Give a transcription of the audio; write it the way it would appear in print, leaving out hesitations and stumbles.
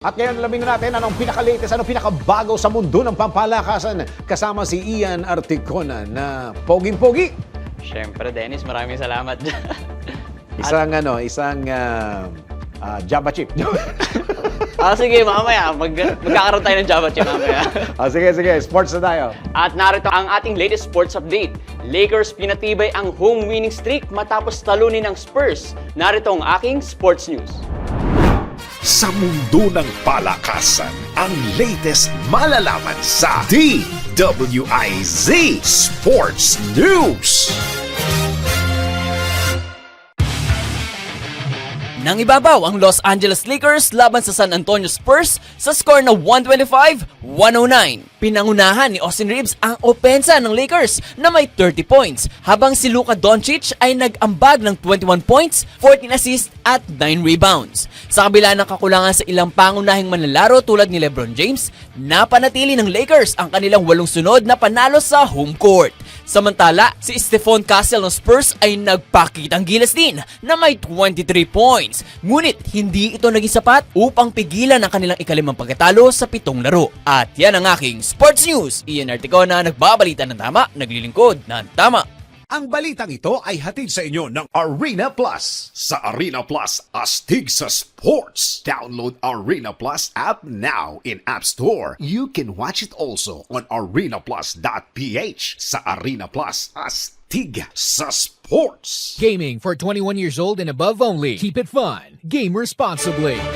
At ngayon alamin natin anong pinaka-latest, anong pinakabago sa mundo ng pampalakasan kasama si Ian Articona na poging-pogi. Siyempre, Dennis, maraming salamat dyan. Isang Java chip. Sige, mamaya. Magkakaroon tayo ng Java chip mamaya. Sige, sports na tayo. At narito ang ating latest sports update. Lakers pinatibay ang home winning streak matapos talunin ng Spurs. Narito ang aking sports news. Sa mundo ng palakasan, ang latest malalaman sa DWIZ Sports News. Nang ibabaw ang Los Angeles Lakers laban sa San Antonio Spurs sa score na 125-109. Pinangunahan ni Austin Reeves ang opensa ng Lakers na may 30 points habang si Luka Doncic ay nag-ambag ng 21 points, 14 assists at 9 rebounds. Sa kabila ng kakulangan sa ilang pangunahing manlalaro tulad ni LeBron James, napanatili ng Lakers ang kanilang 8 sunod na panalo sa home court. Samantala, si Stephon Castle ng Spurs ay nagpakitang gilas din na may 23 points. Ngunit hindi ito naging sapat upang pigilan ang kanilang ikalimang pagkatalo sa 7 laro. At yan ang aking Sports News. Ian Articona, nagbabalita ng tama, naglilingkod ng tama. Ang balitang ito ay hatid sa inyo ng Arena Plus. Sa Arena Plus, astig sa sports. Download Arena Plus app now in App Store. You can watch it also on arenaplus.ph. Sa Arena Plus, astig sa sports. Gaming for 21 years old and above only. Keep it fun. Game responsibly.